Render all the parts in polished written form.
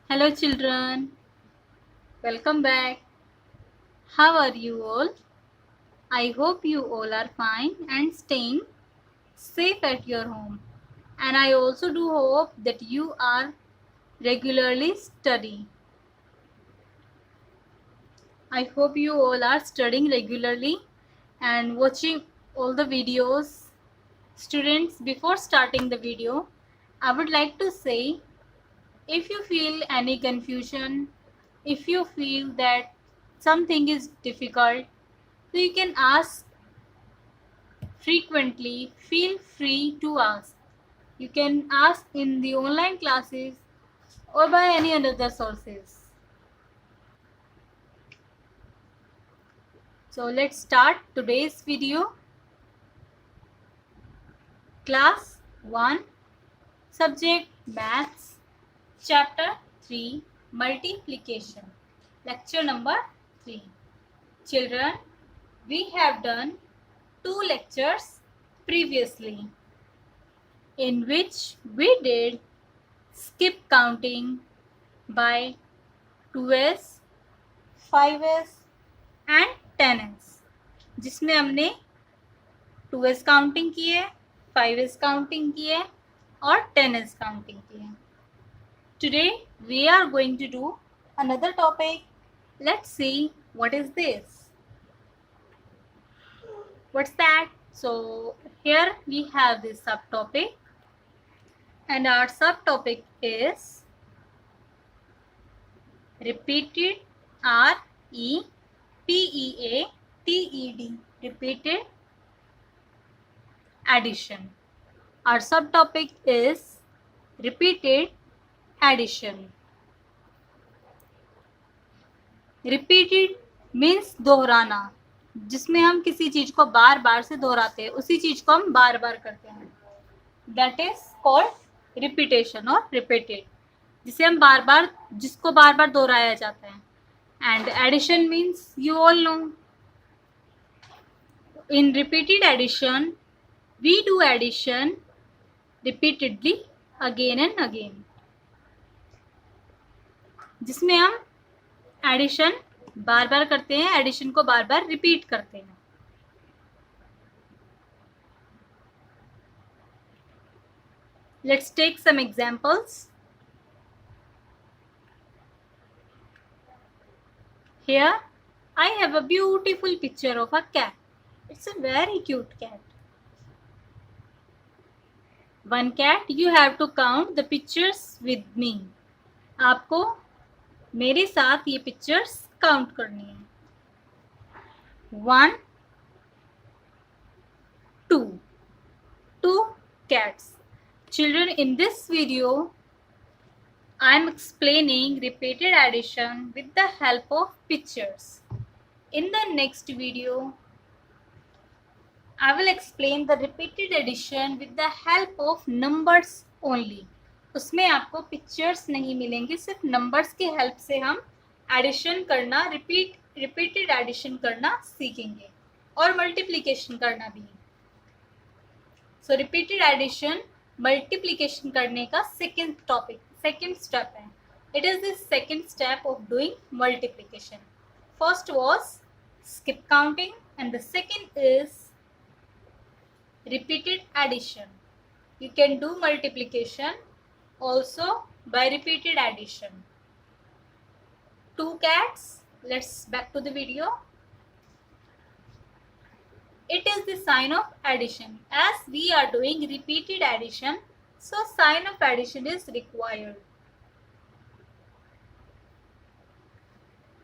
Hello, children. Welcome back. How are you all? I hope you all are fine and staying safe at your home. And I also do hope that you are regularly studying. I hope you all are studying regularly and watching all the videos. Students, before starting the video, I would like to say if you feel any confusion, if you feel that something is difficult, so you can ask frequently. Feel free to ask. You can ask in the online classes or by any other sources. So let's start today's video. Class 1, subject Maths, chapter 3, multiplication, lecture number 3. Children, we have done 2 lectures previously in which we did skip counting by 2s, 5s and 10s, जिसमें हमने 2s counting की है, 5s counting की है और 10s counting की है. Today we are going to do another topic. Let's see what is this. What's that? So here we have this subtopic and our subtopic is repeated, repeated, repeated addition. Our subtopic is repeated addition. Repeated means दोहराना, जिसमें हम किसी चीज को बार बार से दोहराते हैं, उसी चीज को हम बार बार करते हैं. That is called repetition or repeated, जिसे हम बार बार, जिसको बार बार दोहराया जाता है. And addition means you all know. In repeated addition, we do addition repeatedly again and again, जिसमें हम एडिशन बार बार करते हैं, एडिशन को बार बार रिपीट करते हैं. Let's take some examples. Here I have a beautiful picture of a cat. It's a very cute cat. One cat, you have to count the pictures with me. आपको मेरे साथ ये pictures count करनी है. 1, 2, 2 cats. Children, in this video I am explaining repeated addition with the help of pictures. In the next video I will explain the repeated addition with the help of numbers only. उसमें आपको pictures नहीं मिलेंगे, सिर्फ numbers के help से हम addition करना, repeated addition करना सीखेंगे और मल्टीप्लिकेशन करना भी. सो रिपीटेड एडिशन मल्टीप्लिकेशन करने का सेकेंड स्टेप है. It is the second step of doing multiplication. First was skip counting and the second is repeated addition. You can do multiplication also by repeated addition. 2 cats. Let's back to the video. It is the sign of addition. As we are doing repeated addition, so sign of addition is required.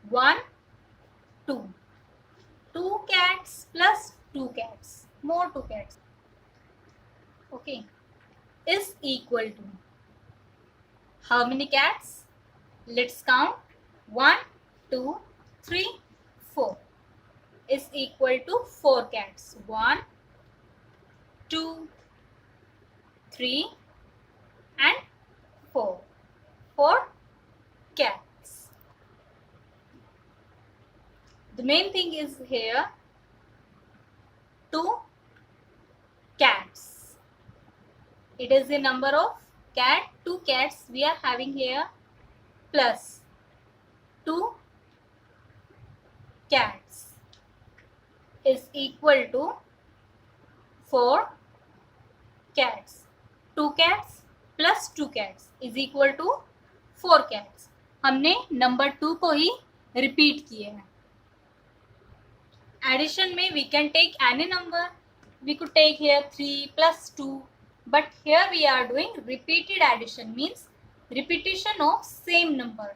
1, 2. 2 cats plus 2 cats, more 2 cats, okay, is equal to how many cats? Let's count. 1, 2, 3, 4 is equal to 4 cats. 1, 2, 3 and 4. 4 cats. The main thing is here 2 cats. It is the number of cat, 2 cats we are having here. plus 2 cats is equal to 4 cats. 2 cats plus 2 cats is equal to 4 cats. हमने number 2 को ही repeat किया है. Addition में we can take any number. We could take here 3 plus 2, but here we are doing repeated addition, means repetition of same number.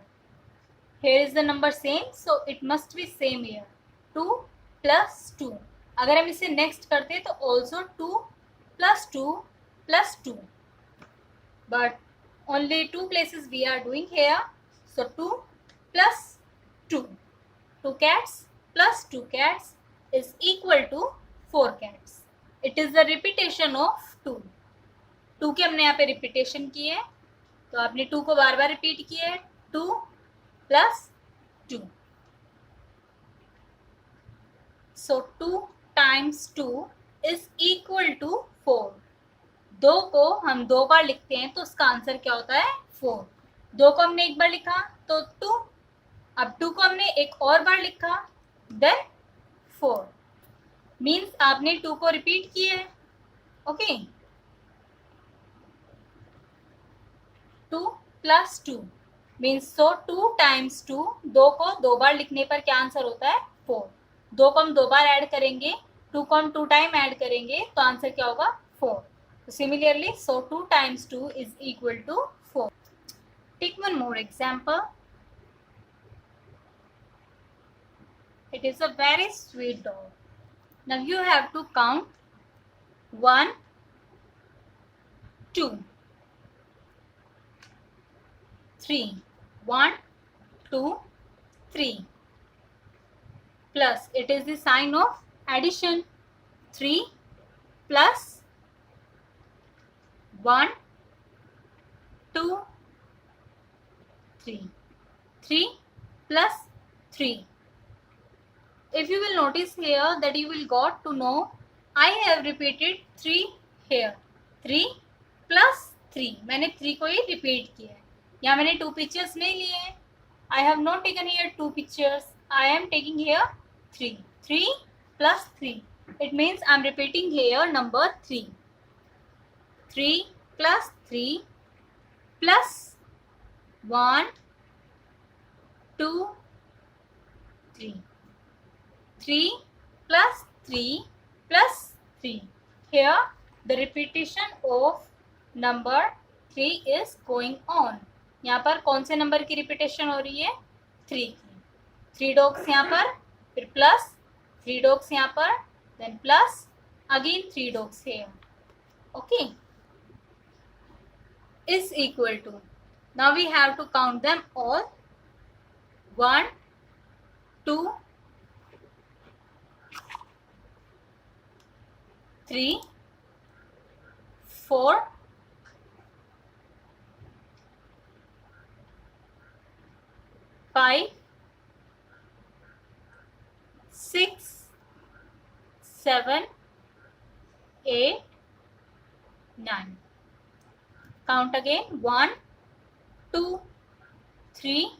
Here is the number same, so it must be same here. 2 plus 2. अगर हम इसे next करते तो also 2 plus 2 plus 2. But only 2 places we are doing here. So 2 plus 2. 2 cats plus 2 cats is equal to 4 cats. It is the repetition of 2. 2 के हमने यहाँ पे repetition किए, तो आपने 2 को बार बार repeat किए. 2 plus 2. So 2 times 2 is equal to 4. 2 को हम 2 बार लिखते हैं तो उसका आंसर क्या होता है? 4. 2 को हमने एक बार लिखा तो 2. अब 2 को हमने एक और बार लिखा, then 4. मीन्स आपने 2 को रिपीट किए है. Okay, 2 plus 2 means so 2 times 2. 2 को 2 बार लिखने पर क्या आंसर होता है? 4. 2 को हम 2 बार ऐड करेंगे, 2 को हम 2 टाइम ऐड करेंगे तो आंसर क्या होगा? 4. So similarly, so 2 times 2 is equal to 4. Take one more example. It is a very sweet dog. Now you have to count 1, 2, 3. 1, 2, 3. Plus, it is the sign of addition. 3 plus 1, 2, 3. 3 plus 3. If you will notice here that you will got to know I have repeated 3 here. 3 plus 3. मैंने 3 को ही repeat किया है. यहाँ मैंने 2 pictures नहीं लिए हैं. I have not taken here 2 pictures. I am taking here 3. 3 plus 3. It means I am repeating here number 3. 3 plus 3 plus 1, 2, 3. 3 plus 3 plus 3. Here the repetition of number 3 is going on. यहाँ पर कौन से number की repetition हो रही है? 3 की. 3 dogs यहाँ पर, फिर प्लस 3 dogs यहाँ पर, then plus again 3 dogs here. Okay, is equal to. Now we have to count them all. 1, 2, 3, 4, 5, 6, 7, 8, 9. Count again. 1, 2, 3,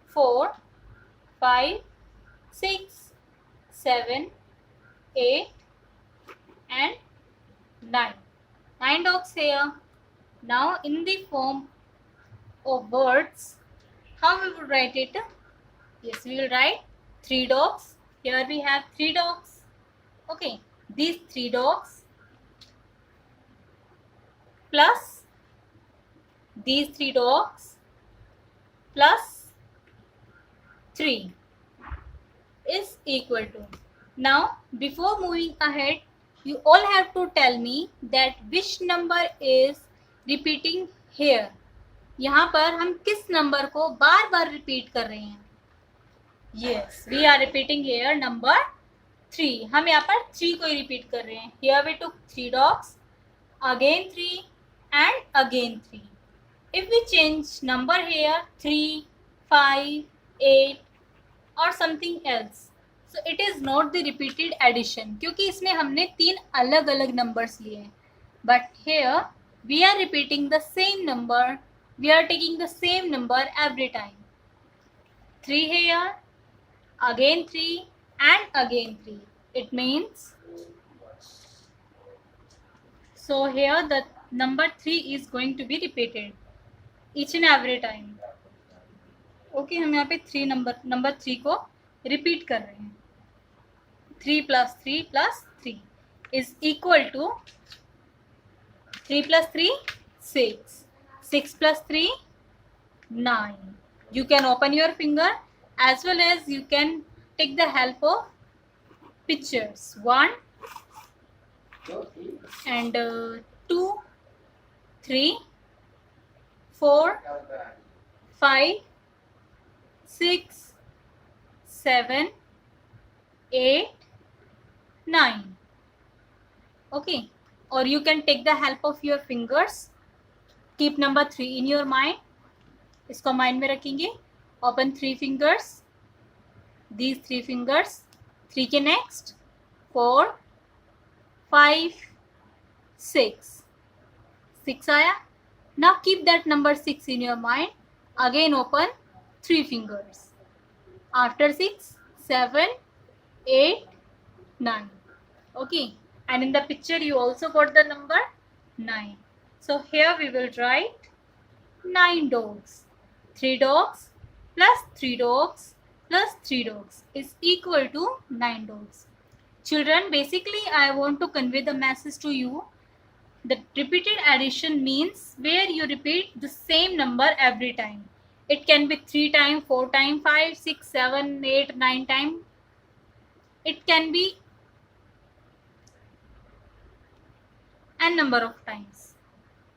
4, 5, 6, 7, 8 and 9. 9 dogs here. Now in the form of words, how we will write it? Yes, we will write 3 dogs. Here we have 3 dogs. Okay, these 3 dogs plus these 3 dogs plus 3 is equal to. Now before moving ahead, you all have to tell me that which number is repeating here. यहाँ पर हम किस number को बार बार repeat कर रहे हैं? Yes, we are repeating here number 3. हम यहाँ पर 3 को ही रिपीट कर रहे हैं. Here we took 3 dogs, again 3 and again 3. If we change number here 3, 5, 8 or something else, so it is not the repeated addition, क्योंकि इसमें हमने 3 अलग अलग numbers लिए हैं. But here we are repeating the same number we are taking the same number every time. 3 here, again 3 and again 3. It means, so here the number 3 is going to be repeated each and every time. Okay हम यहाँ पे 3 number 3 को repeat कर रहे हैं. 3 + 3 + 3 is equal to 3 + 3 6, 6 + 3 9. You can open your finger as well as you can take the help of pictures. 1 and 2, 3, 4, 5, 6, 7, 8, 9. Okay, or you can take the help of your fingers. Keep number 3 in your mind. इसको mind में रखेंगे. Open 3 fingers. These 3 fingers. 3 के next 4, 5, 6. 6 आया. Now keep that number 6 in your mind. Again open 3 fingers. After 6, 7, 8, 9. Okay, and in the picture you also got the number 9. So here we will write 9 dogs. 3 dogs plus 3 dogs plus 3 dogs is equal to 9 dogs. Children, basically I want to convey the message to you that repeated addition means where you repeat the same number every time. It can be 3 times, 4 times, 5, 6, 7, 8, 9 times. It can be n number of times.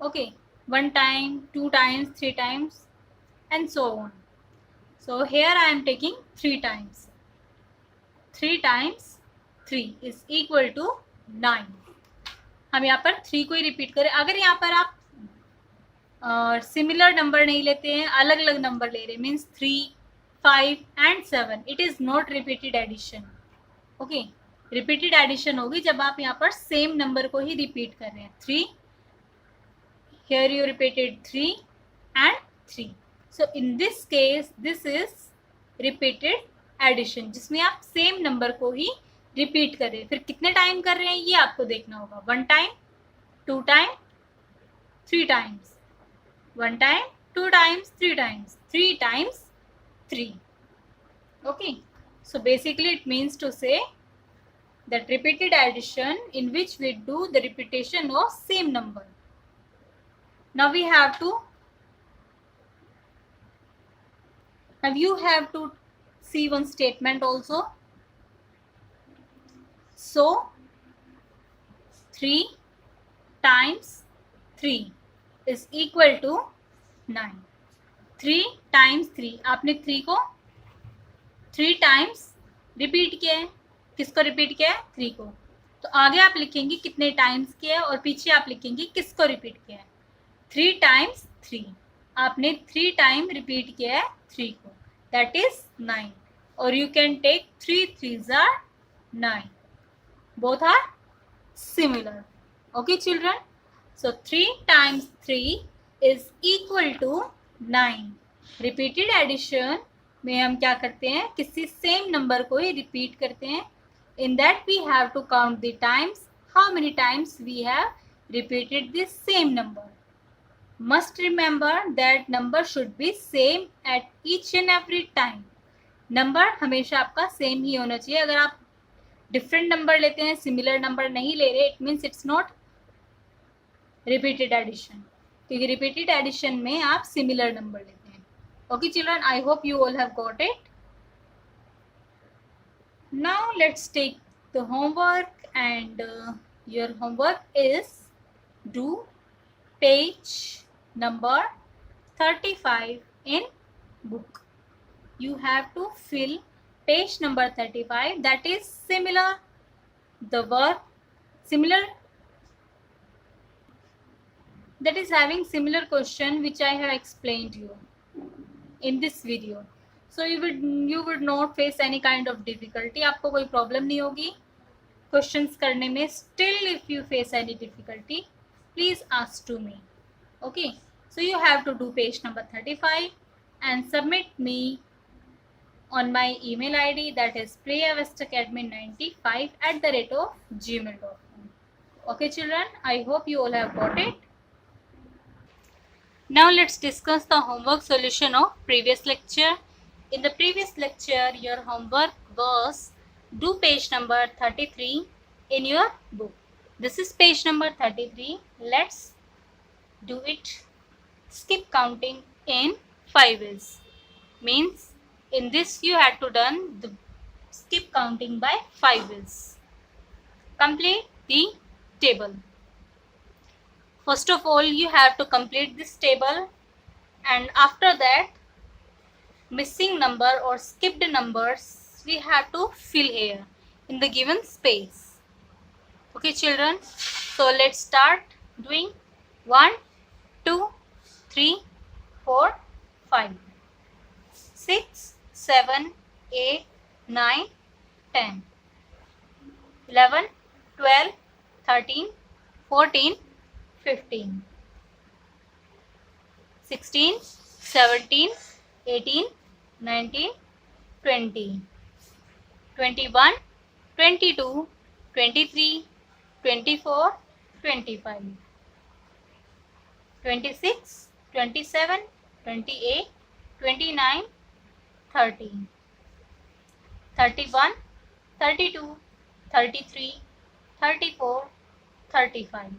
Okay, 1 time, 2 times, 3 times and so on. So here I am taking 3 times. 3 times 3 is equal to 9. हम यहाँ पर 3 को ही repeat करें. अगर यहाँ पर आप similar number नहीं लेते हैं, अलग अलग नंबर ले रहे हैं, means 3, 5 and 7, it is not repeated addition. Okay, repeated addition होगी जब आप यहाँ पर सेम नंबर को ही रिपीट कर रहे हैं. 3, here you repeated 3 and 3. So in this case this is repeated addition, जिसमें आप सेम नंबर को ही रिपीट कर रहे हैं. फिर कितने टाइम कर रहे हैं ये आपको देखना होगा. 1 time, 2 time, 3 times. 1 time, 2 times, 3 times, 3 times 3. Okay, so basically it means to say that repeated addition in which we do the repetition of same number. Now we have to, now you have to see one statement also. So 3 times 3 is equal to 9. 3 times 3, आपने 3 को 3 times repeat किया है. किसको repeat किया है? 3 को. तो आगे आप लिखेंगे कितने टाइम्स किया है और पीछे आप लिखेंगे किसको रिपीट किया है. 3 टाइम्स 3, आपने 3 टाइम रिपीट किया है 3 को, दैट इज 9. और you can take 3 3s are 9. Both are similar. Okay children, so 3 times 3 is equal to 9. Repeated addition में हम क्या करते हैं, किसी सेम नंबर को ही रिपीट करते हैं. In that we have to count the times, how many times we have repeated the same number. Must remember that number should be same at each and every time. Number हमेशा आपका same ही होना चाहिए. अगर आप different number लेते हैं, similar number नहीं ले रहे, it means it's not repeated addition, क्योंकि रिपीटेड एडिशन में आप सिमिलर नंबर लेते हैं. Okay children, I hope you all have got it. Now let's take the homework and your homework is do page number 35 in book. You have to fill page number 35, that is similar, the word similar, that is having similar question which I have explained you in this video. So you would not face any kind of difficulty. आपको कोई problem नहीं होगी questions करने में. Still if you face any difficulty, please ask to me. Okay, So you have to do page number 35 and submit me on my email ID, that is priyavestacademy95@gmail.com. Okay children, I hope you all have got it. Now let's discuss the homework solution of previous lecture. In the previous lecture, your homework was do page number 33 in your book. This is page number 33. Let's do it. Skip counting in 5 ways. Means in this you had to done the skip counting by 5 ways. Complete the table. First of all, you have to complete this table, and after that missing number or skipped numbers we have to fill here in the given space. Okay children, so let's start doing 1, 2, 3, 4, 5, 6, 7, 8, 9, 10, 11, 12, 13, 14, 15, 16, 17, 18, 19, 20, 21, 22, 23, 24, 25, 26, 27, 28, 29, 30, 31, 32, 33, 34, 35,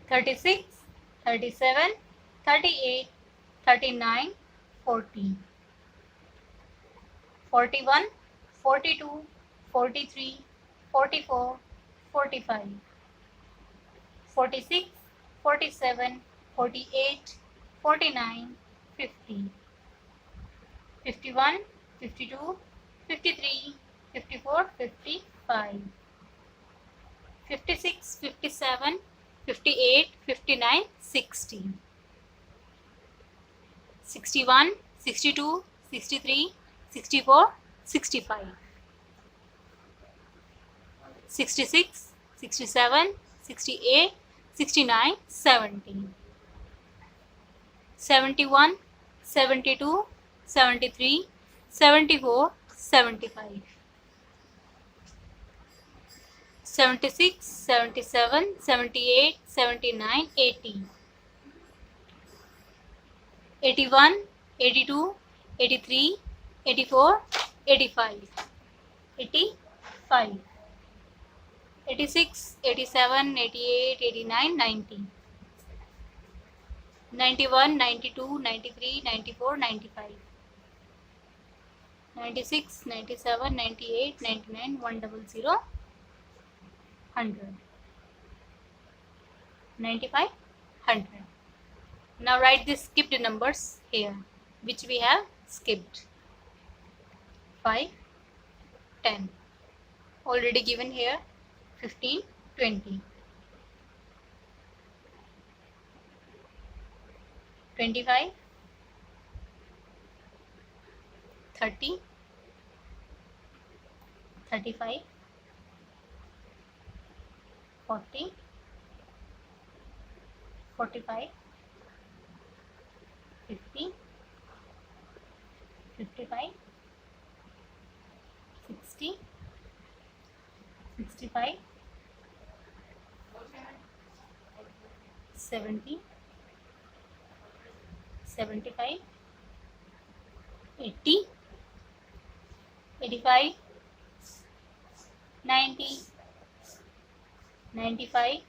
36, 37, 38, 39, 40, 41, 42, 43, 44, 45, 46, 47, 48, 49, 50, 51, 52, 53, 54, 55, 56, 57, 58, 59, 60, 61, 62, 63, 64, 65, 66, 67, 68, 69, 70, 71, 72, 73, 74, 75, 76, 77, 78, 79, 80, 81, 82, 83, 84, 85, 85, 86, 87, 88, 89, 90, 91, 92, 93, 94, 95, 96, 97, 98, 99, 100, 100, 95, 100. Now write the skipped numbers here, which we have skipped. 5, 10, already given here. 15, 20, 25, 30, 35, 40, 45, 50, 55, 60, 65, 70, 75, 80, 85, 90, 95,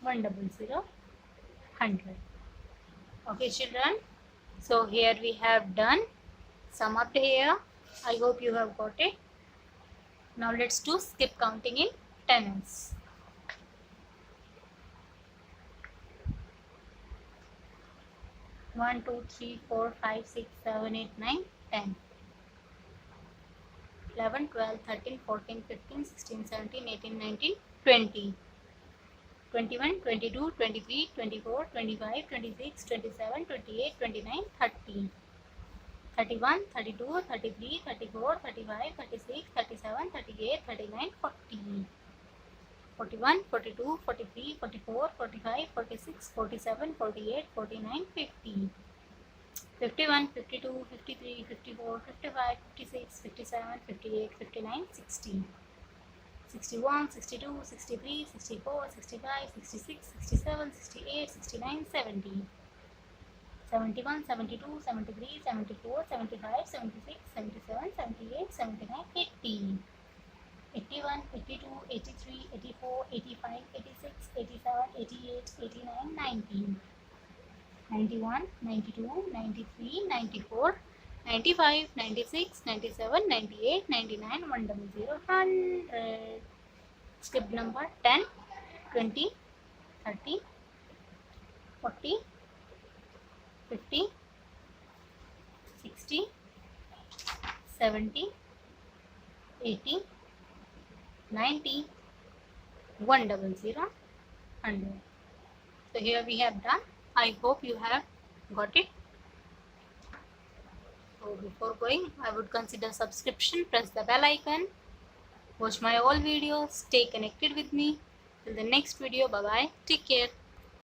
100, 100. Okay children, so here we have done sum up here. I hope you have got it. Now let's do skip counting in tens. 1, 2, 3, 4, 5, 6, 7, 8, 9, 10, 11, 12, 13, 14, 15, 16, 17, 18, 19, 20, 21, 22, 23, 24, 25, 26, 27, 28, 29, 30, 31, 32, 33, 34, 35, 36, 37, 38, 39, 40, 41, 42, 43, 44, 45, 46, 47, 48, 49, 50. 51, 52, 53, 54, 55, 56, 57, 58, 59, 60. 61, 62, 63, 64, 65, 66, 67, 68, 69, 70. 71, 72, 73, 74, 75, 76, 77, 78, 79, 80. 81, 82, 83, 84, 85, 86, 87, 88, 89, 90. 91, 92, 93, 94, 95, 96, 97, 98, 99, 100, 100. Skip number 10, 20, 30, 40, 50, 60, 70, 80, 90, 100, 100. So here we have done. I hope you have got it. So before going, I would consider subscription, press the bell icon, watch my all videos, stay connected with me. Till the next video, bye bye, take care.